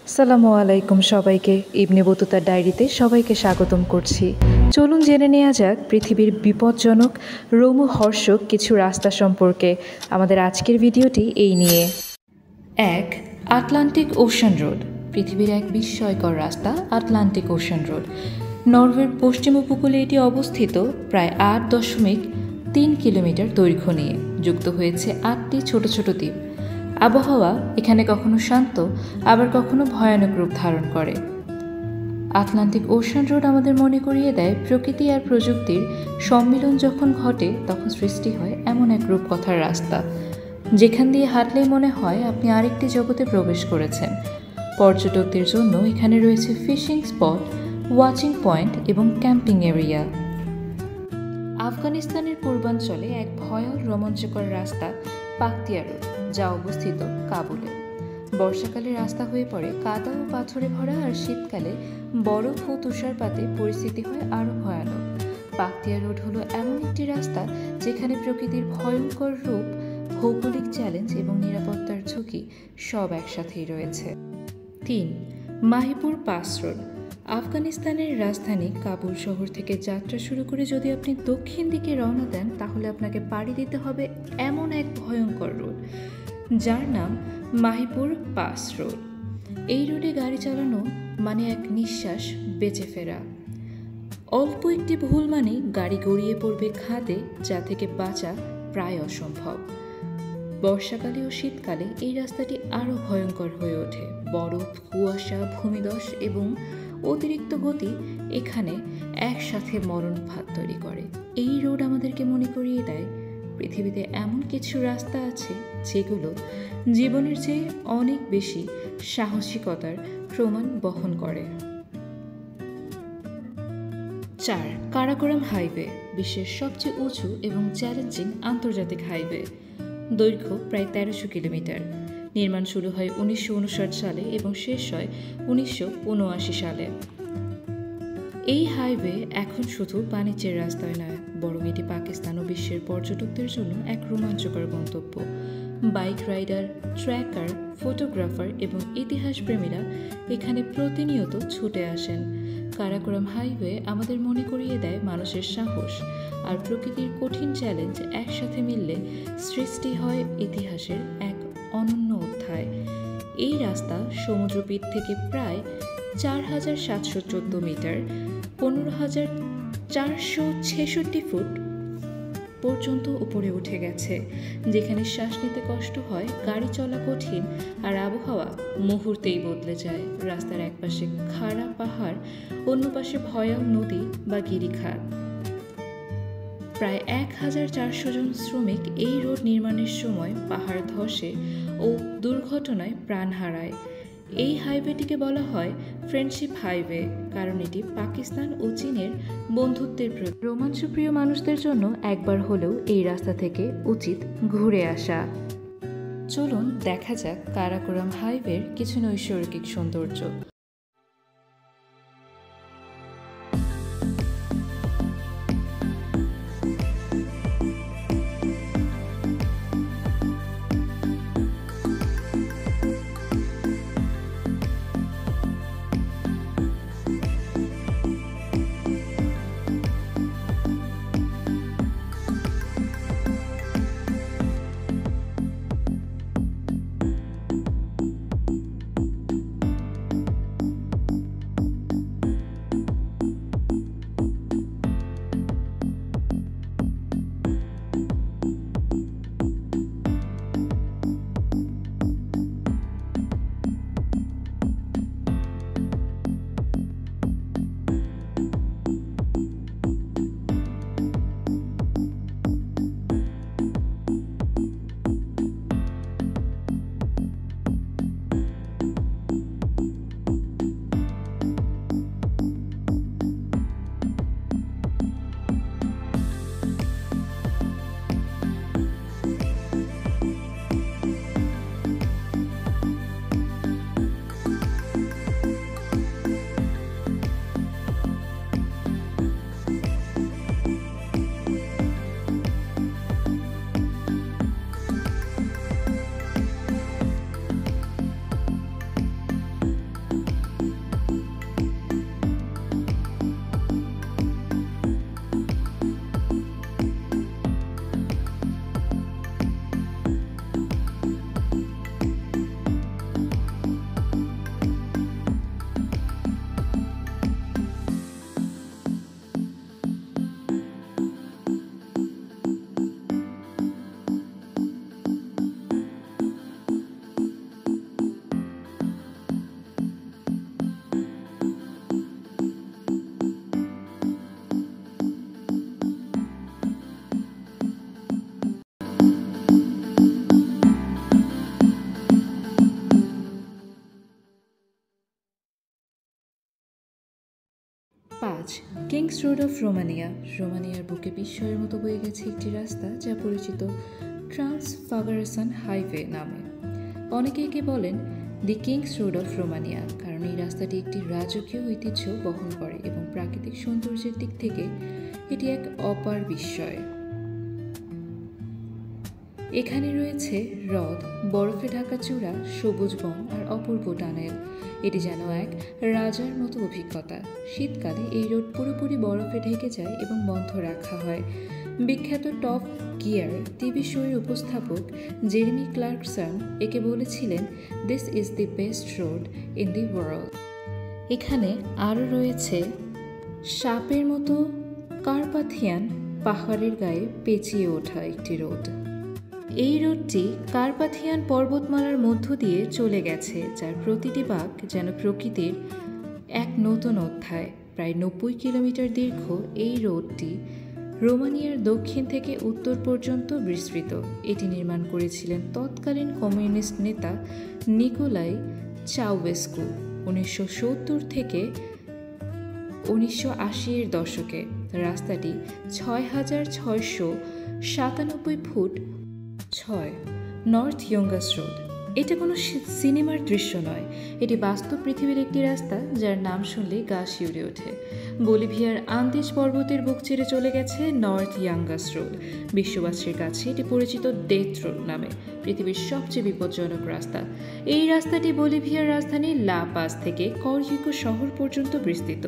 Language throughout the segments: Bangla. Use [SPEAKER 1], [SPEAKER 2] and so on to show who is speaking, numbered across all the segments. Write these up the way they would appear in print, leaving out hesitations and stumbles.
[SPEAKER 1] আসসালামু আলাইকুম সবাইকে। ইবনে বতুতার ডায়েরিতে সবাইকে স্বাগতম করছি। চলুন জেনে নেওয়া যাক পৃথিবীর বিপজ্জনক রোমহর্ষক কিছু রাস্তা সম্পর্কে। আমাদের আজকের ভিডিওটি এই নিয়ে। 1. Atlantic ocean road. পৃথিবীর এক বিস্ময়কর রাস্তা আটলান্টিক ওশান রোড। নরওয়ের পশ্চিম উপকূলে এটি অবস্থিত, প্রায় 8.3 কিলোমিটার দৈর্ঘ্য নিয়ে যুক্ত হয়েছে 8টি ছোট ছোট দ্বীপ। আবহাওয়া এখানে কখনো শান্ত, আবার কখনো ভয়ানক রূপ ধারণ করে। আটলান্টিক ওশান রোড আমাদের মনে করিয়ে দেয়, প্রকৃতি আর প্রযুক্তির সম্মিলন যখন ঘটে তখন সৃষ্টি হয় এমন এক রূপকথার রাস্তা, যেখান দিয়ে হাঁটলেই মনে হয় আপনি আরেকটি জগতে প্রবেশ করেছেন। পর্যটকদের জন্য এখানে রয়েছে ফিশিং স্পট, ওয়াচিং পয়েন্ট এবং ক্যাম্পিং এরিয়া। আফগানিস্তানের পূর্বাঞ্চলে এক ভয়াল রোমাঞ্চকর রাস্তা পাকতিয়া রোড, যা অবস্থিত কাবুলে। বর্ষাকালে রাস্তা হয়ে পড়ে কাদা ও পাথরে ভরা, আর শীতকালে বরফ ও তুষারপাতে পরিস্থিতি হয় আরও ভয়ানক। পাকতিয়া রোড হলো এমন একটি রাস্তা যেখানে প্রকৃতির ভয়ঙ্কর রূপ, ভৌগোলিক চ্যালেঞ্জ এবং নিরাপত্তার ঝুঁকি সব একসাথেই রয়েছে। 3. মাহিপুর পাস রোড। আফগানিস্তানের রাজধানী কাবুল শহর থেকে যাত্রা শুরু করে যদি আপনি দক্ষিণ দিকে রওনা দেন, তাহলে আপনাকে পাড়ি দিতে হবে এমন এক ভয়ঙ্কর রোড, যার নাম মাহিপুর পাস রোড। এই রোডে গাড়ি চালানো মানে এক নিঃশ্বাস বেঁচে ফেরা। অল্প একটি ভুল মানে গাড়ি গড়িয়ে পড়বে খাদে, যা থেকে বাঁচা প্রায় অসম্ভব। বর্ষাকালে ও শীতকালে এই রাস্তাটি আরও ভয়ঙ্কর হয়ে ওঠে। বরফ, কুয়াশা, ভূমিধস এবং অতিরিক্ত গতি এখানে একসাথে মরণফাঁদ তৈরি করে। এই রোড আমাদেরকে মনে করিয়ে দেয়, পৃথিবীতে এমন কিছু রাস্তা আছে যেগুলো জীবনের চেয়ে অনেক বেশি সাহসিকতার প্রমাণ বহন করে। 4. কারাকোরাম হাইওয়ে। বিশ্বের সবচেয়ে উঁচু এবং চ্যালেঞ্জিং আন্তর্জাতিক হাইওয়ে। দৈর্ঘ্য প্রায় 1300 কিলোমিটার। নির্মাণ শুরু হয় 1959 সালে এবং শেষ হয় 1979 সালে। এই হাইওয়ে এখন শুধু বাণিজ্যের রাস্তায় নয়, বরং এটি পাকিস্তান ও বিশ্বের পর্যটকদের জন্য এক রোমাঞ্চকর গন্তব্য। বাইক রাইডার, ট্র্যাকার, ফটোগ্রাফার এবং ইতিহাসপ্রেমীরা এখানে প্রতিনিয়ত ছুটে আসেন। কারাকোরাম হাইওয়ে আমাদের মনে করিয়ে দেয় মানুষের সাহস আর প্রকৃতির কঠিন চ্যালেঞ্জ একসাথে মিললে সৃষ্টি হয় ইতিহাসের এক অনন্য অধ্যায়। এই রাস্তা সমুদ্রপৃষ্ঠ থেকে প্রায় 4714 মিটার, 15,466 ফুট পর্যন্ত উপরে উঠে গেছে, যেখানে শ্বাস নিতে কষ্ট হয়, গাড়ি চলা কঠিন, আর আবহাওয়া মুহূর্তেই বদলে যায়। রাস্তার একপাশে খাড়া পাহাড়, অন্য পাশে ভয়াল নদী বা গিরিখাত। প্রায় 1400 জন শ্রমিক এই রোড নির্মাণের সময় পাহাড় ধসে ও দুর্ঘটনায় প্রাণ হারায়। এই হাইওয়েটিকে বলা হয় ফ্রেন্ডশিপ হাইওয়ে, কারণ এটি পাকিস্তান ও চীনের বন্ধুত্বের প্রতীক। রোমাঞ্চপ্রিয় মানুষদের জন্য একবার হলেও এই রাস্তা থেকে উচিত ঘুরে আসা। চলুন দেখা যাক কারাকোরাম হাইওয়ের কিছু নৈসর্গিক সৌন্দর্য। 5. Kings Road of Romania. রোমানিয়ার বুকে বিস্ময়ের মতো বয়ে গেছে একটি রাস্তা যা পরিচিত ট্রান্সফাগারেশন হাইওয়ে নামে। অনেকে একে বলেন দি কিংস রোড অফ রোমানিয়া, কারণ এই রাস্তাটি একটি রাজকীয় ঐতিহ্য বহন করে এবং প্রাকৃতিক সৌন্দর্যের দিক থেকে এটি এক অপার বিস্ময়। এখানে রয়েছে হ্রদ, বরফে ঢাকা চূড়া, সবুজ বন আর অপূর্ব টানেল। এটি যেন এক রাজার মতো অভিজ্ঞতা। শীতকালে এই রোড পুরোপুরি বরফে ঢেকে যায় এবং বন্ধ রাখা হয়। বিখ্যাত টপ গিয়ার টিভি শোয়ের উপস্থাপক জেরেমি ক্লার্কসন একে বলেছিলেন, this is the best road in the world. এখানে আরও রয়েছে সাপের মতো কার্পাথিয়ান পাহাড়ের গায়ে পেঁচিয়ে ওঠা একটি রোড। এই রোডটি কার্পাথিয়ান পর্বতমালার মধ্য দিয়ে চলে গেছে, যার প্রতিটি বাঁক যেন প্রকৃতির এক নতুন অধ্যায়। প্রায় 90 কিলোমিটার দীর্ঘ এই রোডটি রোমানিয়ার দক্ষিণ থেকে উত্তর পর্যন্ত বিস্তৃত। এটি নির্মাণ করেছিলেন তৎকালীন কমিউনিস্ট নেতা নিকোলাই চাউবেস্কু 1970 থেকে 1980-এর দশকে। রাস্তাটি 6,697 ফুট 6 নর্থ ইয়ঙ্গাস রোড। এটা কোনো সিনেমার দৃশ্য নয়, এটি বাস্তব পৃথিবীর একটি রাস্তা যার নাম শুনলেই গা শিউরে ওঠে। বলিভিয়ার আন্দিজ পর্বতের বুক চিরে চলে গেছে নর্থ ইয়াঙ্গাস রোড। বিশ্ববাসীর কাছে এটি পরিচিত ডেথ রোড নামে, পৃথিবীর সবচেয়ে বিপজ্জনক রাস্তা। এই রাস্তাটি বলিভিয়ার রাজধানী লা পাজ থেকে করিকো শহর পর্যন্ত বিস্তৃত,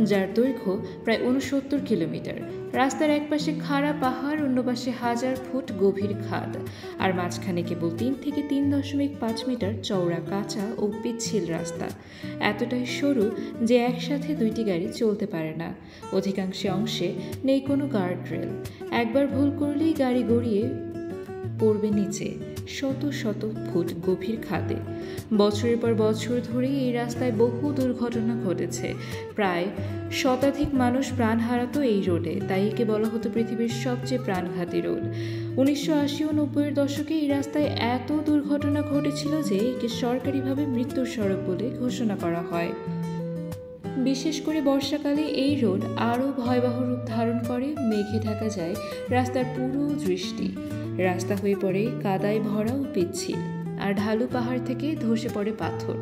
[SPEAKER 1] যার দৈর্ঘ্য প্রায় 69 কিলোমিটার। রাস্তার এক পাশে খাড়া পাহাড়, অন্য পাশে 1000 ফুট গভীর খাদ, আর মাঝখানে কেবল 3 থেকে 3.5 মিটার চওড়া কাঁচা ও পিচ্ছিল রাস্তা। এতটাই সরু যে একসাথে দুইটি গাড়ি চলতে পারে না। অধিকাংশ অংশে নেই কোনো গার্ড রেল। একবার ভুল করলেই গাড়ি গড়িয়ে পড়বে নিচে শত শত ফুট গভীর খাদে। বছরের পর বছর ধরে এই রাস্তায় বহু দুর্ঘটনা ঘটেছে। প্রায় শতাধিক মানুষ প্রাণ হারাতো এই রোডে, তাই একে বলা হতো পৃথিবীর সবচেয়ে প্রাণঘাতী রোড। 1980 ও 90-এর দশকে এই রাস্তায় এত দুর্ঘটনা ঘটেছিল যে একে সরকারিভাবে মৃত্যুর সড়ক বলে ঘোষণা করা হয়। বিশেষ করে বর্ষাকালে এই রোড আরও ভয়াবহ রূপ ধারণ করে। মেঘে ঢাকা যায় রাস্তার পুরো দৃষ্টি। রাস্তা হয়ে পড়ে কাদায় ভরা ও পিচ্ছিল, আর ঢালু পাহাড় থেকে ধসে পড়ে পাথর।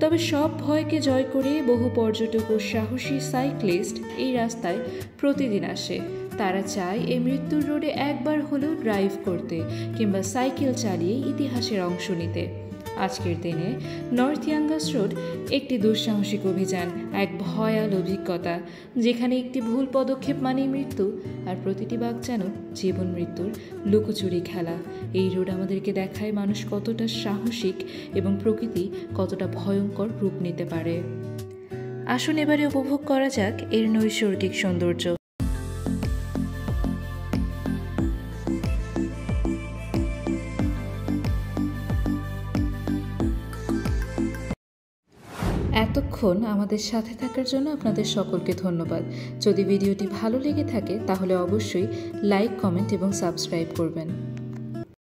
[SPEAKER 1] তবে সব ভয়কে জয় করে বহু পর্যটক ও সাহসী সাইক্লিস্ট এই রাস্তায় প্রতিদিন আসে। তারা চায় এই মৃত্যুর রোডে একবার হলেও ড্রাইভ করতে কিংবা সাইকেল চালিয়ে ইতিহাসের অংশ নিতে। আজকের দিনে নর্থ ইয়াঙ্গাস রোড একটি দুঃসাহসিক অভিযান, এক ভয়াল অভিজ্ঞতা, যেখানে একটি ভুল পদক্ষেপ মানেই মৃত্যু, আর প্রতিটি বাঁক যেন জীবন মৃত্যুর লুকোচুরি খেলা। এই রোড আমাদেরকে দেখায় মানুষ কতটা সাহসিক এবং প্রকৃতি কতটা ভয়ঙ্কর রূপ নিতে পারে। আসুন এবারে উপভোগ করা যাক এর নৈসর্গিক সৌন্দর্য। এতক্ষণ আমাদের সাথে থাকার জন্য আপনাদের সকলকে ধন্যবাদ। যদি ভিডিওটি ভালো লেগে থাকে তাহলে অবশ্যই লাইক, কমেন্ট এবং সাবস্ক্রাইব করবেন।